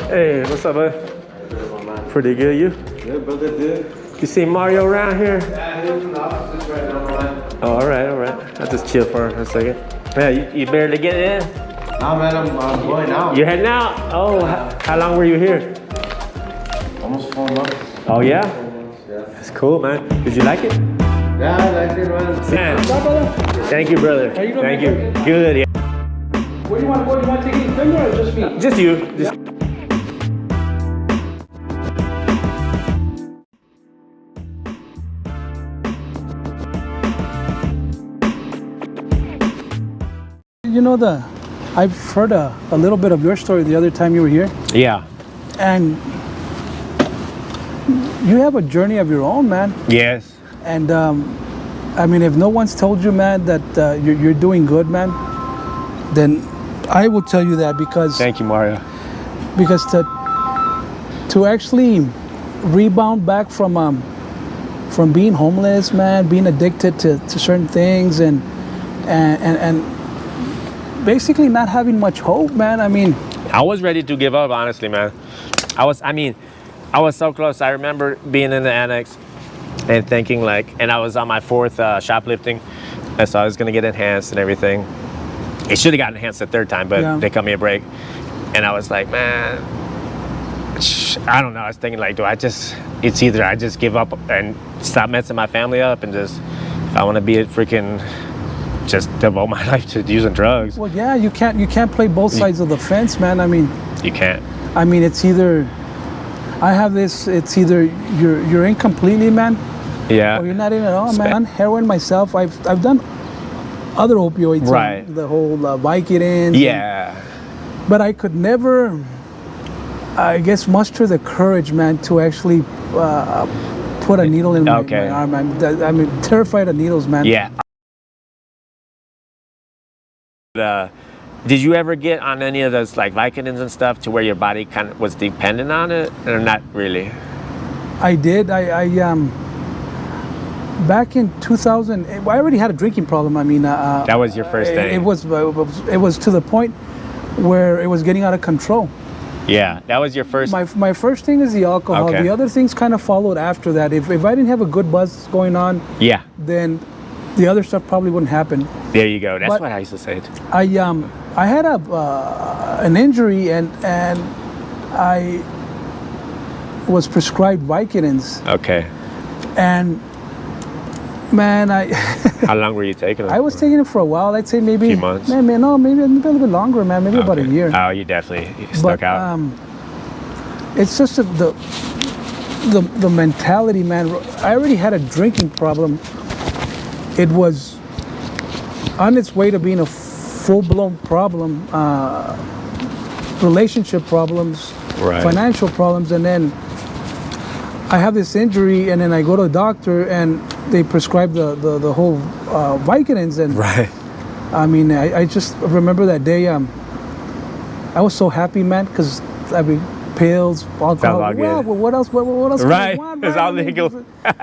Hey, what's up, bud? Pretty good, you? Good, brother, good. You see Mario around here? Yeah, he's in the office right now, man. Oh, all right. I'll just chill for a second. Yeah, you barely get in? Nah, man, I'm going out. You're heading out? Oh, how long were you here? Almost 4 months. Oh, yeah? 4 months, yeah. That's cool, man. Did you like it? Yeah, I like it, man. Man. What's up, brother? Thank you, brother. How you doing, Thank man? you. Good, yeah. Where do you want to go? You want to take any finger or just me? Just you. Just You know, I've heard a little bit of your story the other time you were here, Yeah. and you have a journey of your own, man. Yes. And I mean, if no one's told you, man, that you're doing good, man, then I will tell you that because Thank you, Mario. to actually rebound back from being homeless, man, being addicted to certain things, and basically not having much hope, man. I mean, I was ready to give up, honestly, man. I was so close. I remember being in the annex and thinking and I was on my 4th shoplifting, and so I was gonna get enhanced and everything. It should have gotten enhanced the 3rd time, but they cut me a break. And I was like, man, I don't know. I was thinking it's either I just give up and stop messing my family up and just, if I wanna be just devote my life to using drugs. well, yeah, you can't play both sides of the fence, man. I mean, You can't. I mean, it's either you're in completely, man, Yeah. or you're not in at all, man. I'm heroin myself. I've done other opioids, Right. the whole Vicodin. Yeah. But I could never, I guess, muster the courage, man, to actually put a needle in my arm. I'm terrified of needles, man. Yeah. Did you ever get on any of those Vicodins and stuff to where your body kind of was dependent on it, or not really? I did. I back in 2000, I already had a drinking problem. I mean, That was your first thing. It was to the point where it was getting out of control. Yeah, that was your first. My first thing is the alcohol. Okay. The other things kind of followed after that. If I didn't have a good buzz going on, Yeah. then the other stuff probably wouldn't happen. There you go. That's But- what I used to say. Too. I had an injury and I was prescribed Vicodins, Okay. and man, How long were you taking it? I was taking it for a while. I'd say maybe Few months? maybe a little bit longer, man. Maybe about a Okay. year. Oh, you definitely stuck But out. it's just the mentality, man. I already had a drinking problem. It was on its way to being a full-blown problem, relationship problems, Right. financial problems, and then I have this injury, and then I go to a doctor, and they prescribe the whole Vicodins, and Right. I mean, I just remember that day. I was so happy, man, because I mean, pills, alcohol. all good. Well, what else? What else? could I Right. want, It's man? all I mean, legal.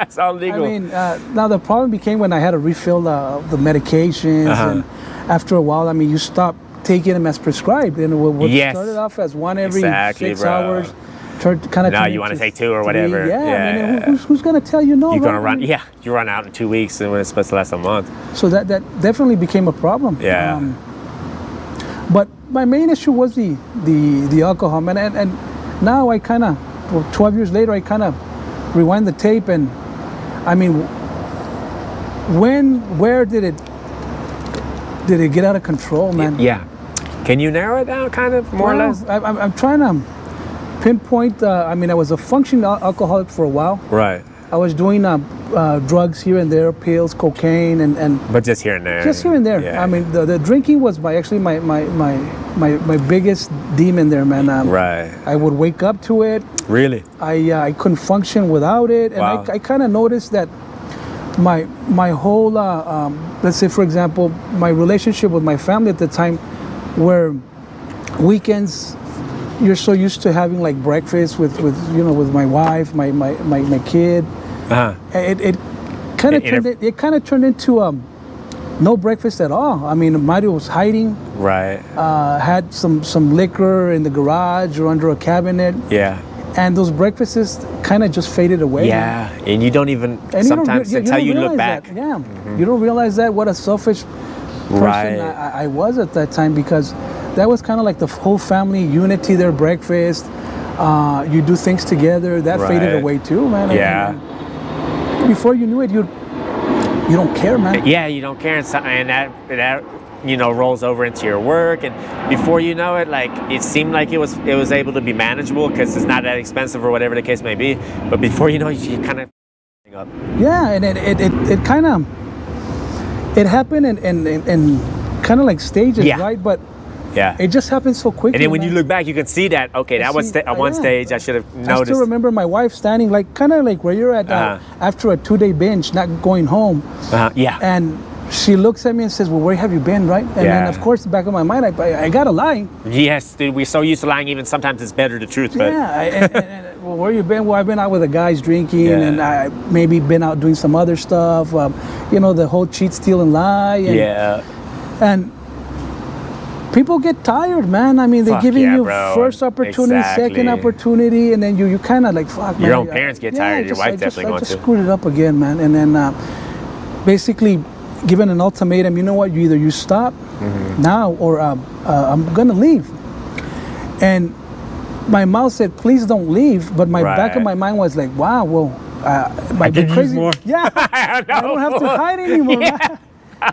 It's all legal. I mean, now the problem became when I had to refill the medications, and after a while, I mean, you stop taking them as prescribed, and what Yes. started off as one every Exactly, 6 bro. hours, kind of. Now you wanna take 2 or whatever. Yeah, I mean, Yeah. who's gonna tell you no? You're gonna right? run. Yeah, you run out in 2 weeks, and when it's supposed to last a month. So that definitely became a problem. Yeah. But my main issue was the alcohol, man, and now I kind of, 12 years later, I kind of rewind the tape, and I mean, where did it get out of control, man? Yeah. Can you narrow it down, kind of more or Well, less? I'm trying to pinpoint. I mean, I was a functioning alcoholic for a while. Right. I was doing drugs here and there, pills, cocaine, and But just here and there. just here and there. Yeah. I mean, the drinking was my biggest demon there, man. Right. I would wake up to it. Really? I couldn't function without it, and Wow. I kind of noticed that my whole let's say, for example, my relationship with my family at the time, where weekends you're so used to having like breakfast with my wife, my kid. Uh-huh. It kind of turned into no breakfast at all. I mean, Mario was hiding. Right. Had some liquor in the garage or under a cabinet. Yeah. And those breakfasts kind of just faded away. Yeah, and you don't even And sometimes until you look realize back. that. Yeah, you don't realize that what a selfish person Right. I was at that time, because that was kind of like the whole family unity. Their breakfast, you do things together. That faded Right. away too, man. Yeah. And before you knew it, you don't care, man. Yeah, you don't care, and that rolls over into your work, and before you know it, like it seemed like it was able to be manageable because it's not that expensive or whatever the case may be. But before you know it, you kind of up. Yeah, and it kind of it happened in kind of like stages, Yeah. right? But Yeah. it just happened so quickly. And then when man. you look back, you can see that, okay, that was at one stage I should have I noticed. still remember my wife standing like kind of like where you're at after a 2-day binge, not going home. Yeah. And she looks at me and says, well, where have you been, right? And then, Yeah. of course, in the back of my mind, I gotta lie. Yes, dude, we're so used to lying, even sometimes it's better the truth. But Yeah, and, well, where you been? Well, I've been out with the guys drinking, Yeah. and I maybe been out doing some other stuff. The whole cheat, steal, and lie. And, yeah. And people get tired, man. I mean, they're Fuck giving yeah, you bro. first opportunity, second Exactly. opportunity, and then you kind of like, fuck, man. Your own parents get tired, your wife definitely I going just to. screwed it up again, man. And then basically given an ultimatum, you know what, either you stop now or I'm going to leave. And my mouth said, please don't leave. But my back of Right. my mind was like, wow, well, might be could use crazy. more. Yeah, I don't have to hide anymore, man.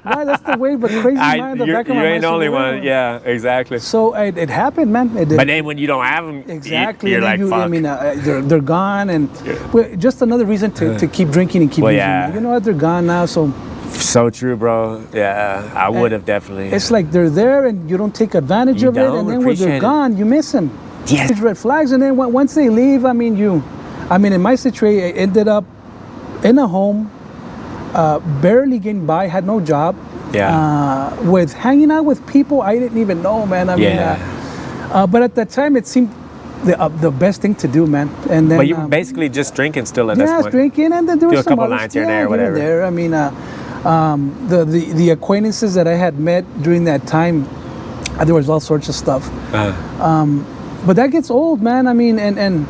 Right, that's the way, but crazy mind, the back of my you mind. ain't the said, only "Well." one. Yeah, exactly. So it happened, man. It did. But then when you don't have them, Exactly. you're and like, then fuck. I mean, they're gone, and well, just another reason to keep drinking and keep Well, using. yeah. You know what? They're gone now, so So true, bro. Yeah, I would have definitely. it's like they're there, and you don't take advantage You of it, don't and then when appreciate they're it. gone, you miss them. Yes. It's red flags, and then once they leave, I mean, in my situation, I ended up in a home, barely getting by, had no job. Yeah. With hanging out with people I didn't even know, man. I mean, but at that time it seemed the best thing to do, man. And then, But you were basically just drinking still at yeah, I this was point. drinking, and then there Do was a some couple other lines here and there, whatever. I mean, the acquaintances that I had met during that time, there was all sorts of stuff. But that gets old, man. I mean, and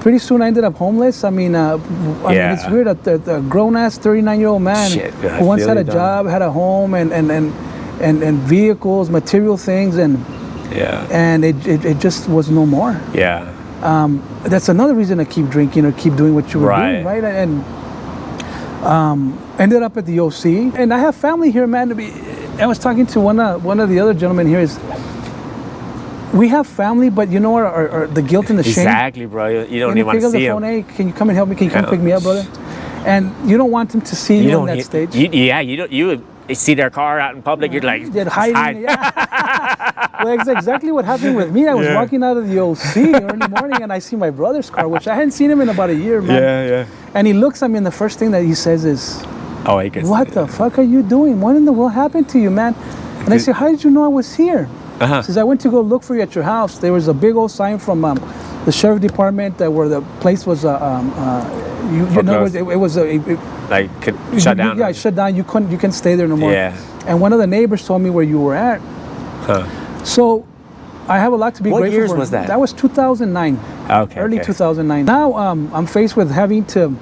pretty soon I ended up homeless. I mean, it's weird that the grown-ass 39-year-old man Shit, I who once feel had a you, dog. job, had a home, and vehicles, material things, and it just was no more. Yeah. That's another reason to keep drinking or keep doing what you were doing, right? And ended up at the OC, and I have family here, man. I was talking to one of the other gentlemen here. We have family, but you know our the guilt and the shame. Exactly, bro. You don't And even want pick to up the see phone, them. hey, can you come and help me? Can you come Yeah. pick me up, brother? And you don't want them to see you on that hear- stage. You don't. You would see their car out in public. You're like, They're just hiding. hide. Yeah. Well, it's exactly what happened with me. I was Yeah. walking out of the OC early morning, and I see my brother's car, which I hadn't seen him in about a year, man. Yeah. And he looks at me, and the first thing that he says is, Oh, he can. "What the fuck are you doing? What in the world happened to you, man?" And I said, "How did you know I was here?" Uh-huh. He says, "I went to go look for you at your house. There was a big old sign from the sheriff department where the place was. You know, closed. it was Like could shut down. Yeah, shut down. You couldn't stay there no more. Yeah. And one of the neighbors told me where you were at. Huh. So I have a lot to be What grateful years for. was that? That was 2009. Okay. Early okay. 2009. Now I'm faced with having to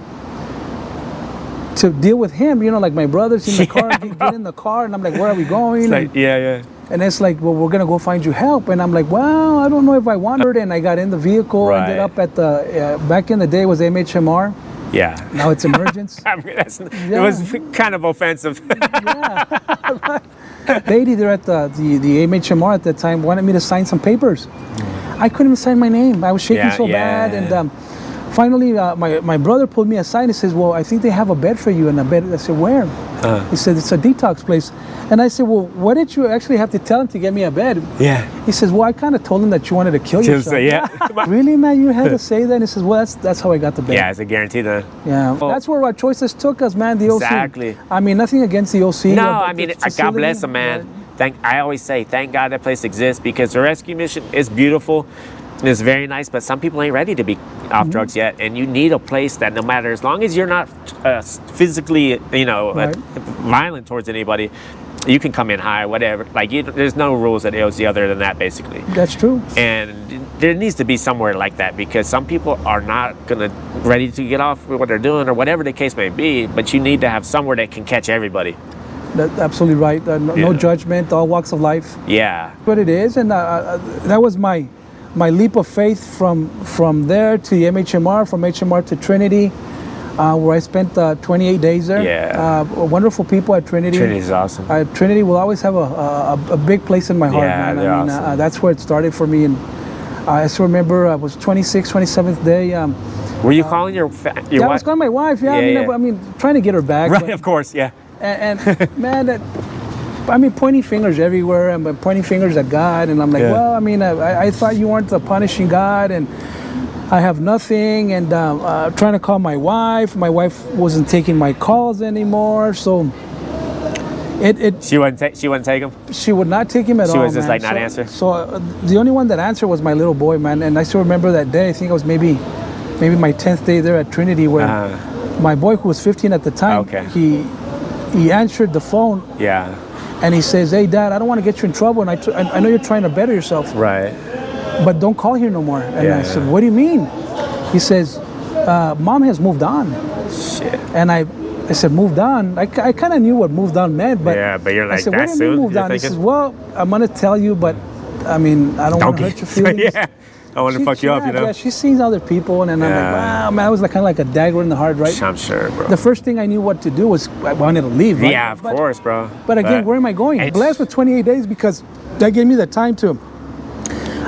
deal with him. You know, like my brother's in the car. Get in the car, and I'm like, "Where are we going?" It's like, yeah. And it's like, "Well, we're gonna go find you help." And I'm like, "Well, I don't know if I wanted." And I got in the vehicle. Right. Ended up at the back in the day it was MHMR. Yeah. Now it's Emergence. I mean, it was kind of offensive. Lady there at the MHMR at that time wanted me to sign some papers. I couldn't even sign my name. I was shaking so bad. And finally, my brother pulled me aside and says, "Well, I think they have a bed for you." And a bed. I said, "Where?" He said, "It's a detox place." And I said, "Well, what did you actually have to tell him to get me a bed?" Yeah. He says, "Well, I kind of told him that you wanted to kill yourself." Yeah. Really, man? You had to say that? And he says, "Well, that's how I got the bed." Yeah, it's a guarantee then. Yeah. That's where our choices took us, man. The OC. Exactly. I mean, nothing against the OC. No, but I mean, the God facility, bless them, man. I always say, thank God that place exists because the rescue mission is beautiful. is very nice, but some people ain't ready to be off drugs yet, and you need a place that no matter, as long as you're not physically, Right. violent towards anybody, you can come in high, whatever. Like, there's no rules at AOC other than that, basically. That's true. And there needs to be somewhere like that, because some people are not ready to get off with what they're doing or whatever the case may be, but you need to have somewhere that can catch everybody. That's absolutely right. No judgment, all walks of life. Yeah. What it is, and that was my leap of faith from there to MHMR, from HMR to Trinity, where I spent 28 days there. Yeah. Wonderful people at Trinity. Trinity's awesome. Trinity will always have a big place in my heart, Yeah, man. they're awesome. That's where it started for me. And I still remember I was 27th day. Were you calling your Yeah, I wife? was calling my wife. Yeah, Yeah, I mean, trying to get her back. Right, but- of course, yeah. and man, pointing fingers everywhere. I'm pointing fingers at God, and I'm like, Yeah. well, I mean, I thought you weren't the punishing God, and I have nothing. And trying to call my wife. My wife wasn't taking my calls anymore, so She wouldn't take him. she would not take him at all. She was just man. like, not answer? So the only one that answered was my little boy, man. And I still remember that day. I think it was maybe my 10th day there at Trinity, where my boy, who was 15 at the time, Okay. he answered the phone. Yeah. And he says, "Hey, Dad, I don't want to get you in trouble, and I know you're trying to better yourself, Right. but don't call here no more." And Yeah. I said, "What do you mean?" He says, "Mom has moved on." Shit. And I said, "Moved on?" I kind of knew what moved on meant, but Yeah, but you're I like, said, that "What do you mean soon? moved You're on?" He thinking? says, "Well, I'm gonna tell you, but I mean, I don't want to hurt your feelings." Yeah. I want to fuck you up, you know? Yeah, she's seen other people, and then I'm like, Yeah. wow, man, that was kind of like a dagger in the heart, right? I'm sure, bro. The first thing I knew what to do was I wanted to leave, right? Yeah, of But- course, bro. But again, where am I going? It's- Blessed with 28 days, because that gave me the time to,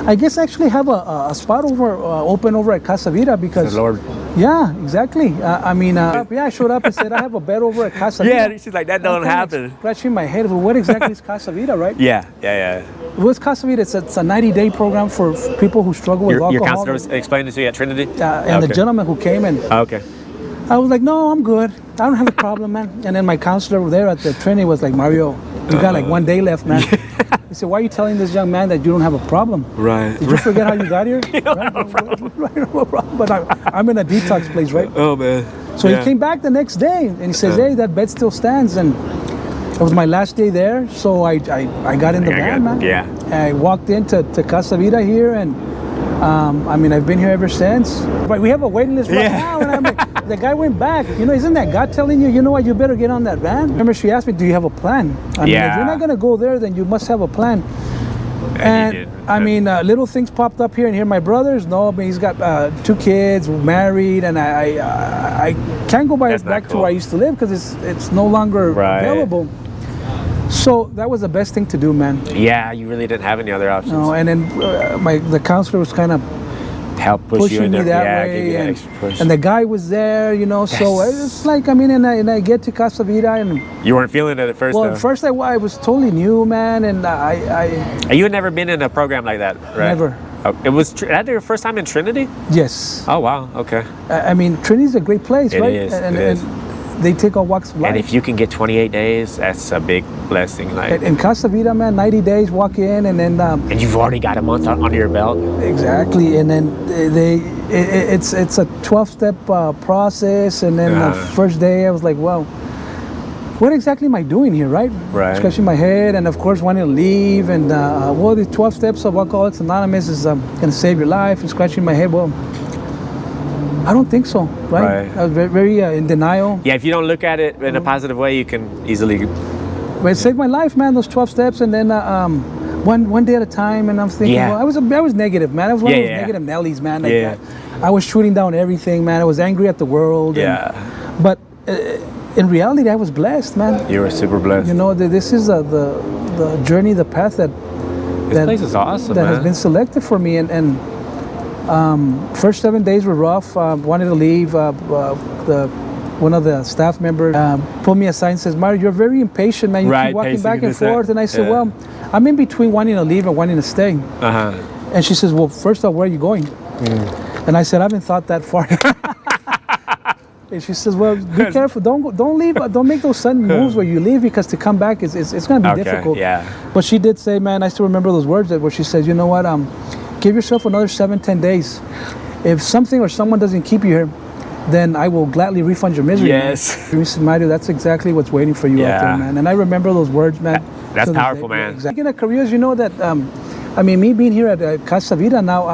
I guess, actually have a spot open over at Casa Vida, because, The Lord. yeah, exactly. I showed up and said, I have a bed over at Casa Vida. Yeah, she's like, that don't I'm kinda happen. Scratching my head, well, what exactly is Casa Vida, right? Yeah, yeah. What's Casa Vida? It's a 90-day program for people who struggle with Your alcohol. counselor was explaining this to you at Trinity? And the Okay. gentleman who came, and Okay. I was like, no, I'm good. I don't have a problem, man. And then my counselor there at the Trinity was like, Mario, you got like 1 day left, man. He said, why are you telling this young man that you don't have a problem? Right. Did you forget how you got here? Right, no problem. But I'm in a detox place, right? Oh, man. So he came back the next day, and he says, hey, that bed still stands. And it was my last day there, so I got in the van, man. Yeah. I walked into Casa Vida here, and I've been here ever since. But we have a waiting list right now, and I'm like, the guy went back. Isn't that God telling you, you know what, you better get on that van? Remember, she asked me, do you have a plan? If you're not gonna go there, then you must have a plan. And he did. little things popped up here, and here my brothers. No, I mean, he's got 2 kids, married, and I can't go That's back not to cool. where I used to live, because it's no longer Right. available. So that was the best thing to do, man. Yeah, you really didn't have any other options. And then the counselor was kind of Help push you pushing in me there. that Yeah, way, give you that and, extra push. and the guy was there, So it's like, and I get to Casa Vida, and You weren't feeling it at first, well, though. at first I was totally new, man, and You had never been in a program like that, right? Never. Oh, it was that your first time in Trinity? yes, Oh, wow. Okay. Trinity's a great place, It right? is, And, it is. they take all walks of life. And if you can get 28 days, that's a big blessing. Like, In Casa Vida, man, 90 days, walk in, and then and you've already got a month under your belt. exactly, and then it's a 12-step process, and then the first day I was like, wow, what exactly am I doing here, right? Right. Scratching my head, and of course wanting to leave, and the 12 steps of Alcoholics Anonymous is gonna save your life, and scratching my head, well, I don't think so, right? Right. I was very in denial. Yeah, if you don't look at it in a positive way, you can easily. But it saved my life, man, those 12 steps, and then one day at a time, and I'm thinking, Yeah. well, I was negative, man. I was one of those Yeah. negative Nellies, man. Like, Yeah. I was shooting down everything, man. I was angry at the world. Yeah. But in reality, I was blessed, man. You were super blessed. This is the journey, the path that This place is awesome, that man. has been selected for me, and first 7 days were rough. Wanted to leave. One of the staff members pulled me aside and says, Mario, you're very impatient, man. You Right, keep walking pacing back and this, that. forth. And I said, Yeah. well, I'm in between wanting to leave and wanting to stay. Uh-huh. And she says, well, first off, where are you going? And I said, I haven't thought that far. And she says, well, be careful. Don't leave. Don't make those sudden moves where you leave, because to come back it's going to be difficult. Yeah. But she did say, man, I still remember those words where she says, you know what? give yourself another 7-10 days. If something or someone doesn't keep you here, then I will gladly refund your misery. Yes. Man. Mario, that's exactly what's waiting for you out there, man. And I remember those words, man. That's powerful, man. Exactly. In careers, you know that, I mean, me being here at Casa Vida now,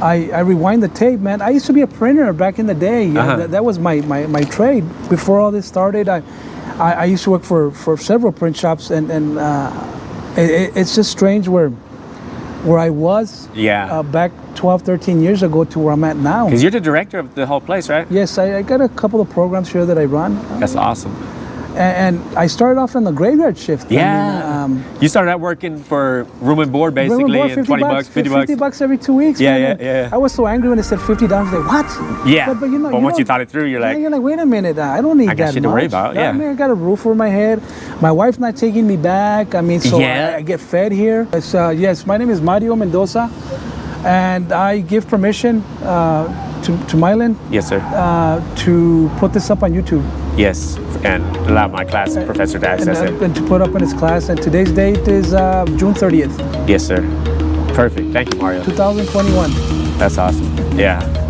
I rewind the tape, man. I used to be a printer back in the day. That was my trade. Before all this started, I used to work for several print shops, and it's just strange where I was back 12, 13 years ago to where I'm at now. Because you're the director of the whole place, right? Yes, I got a couple of programs here that I run. That's awesome. And I started off in the graveyard shift. Yeah. I mean, you started out working for room and board, basically, room and board, and 20 bucks, 50 bucks. 50 bucks every 2 weeks. Yeah, man. I was so angry when they said $50. Like, what? Yeah. But you know, once you thought it through, you're like, wait a minute. I don't need that much. I got shit to worry about. Yeah. I mean, I got a roof over my head. My wife's not taking me back. I mean, so I get fed here. It's, yes, my name is Mario Mendoza, and I give permission to Mylan. Yes, sir. To put this up on YouTube. Yes, and allow my class professor to access it. And to put up in his class. And today's date is June 30th. Yes, sir. Perfect. Thank you, Mario. 2021. That's awesome. Yeah.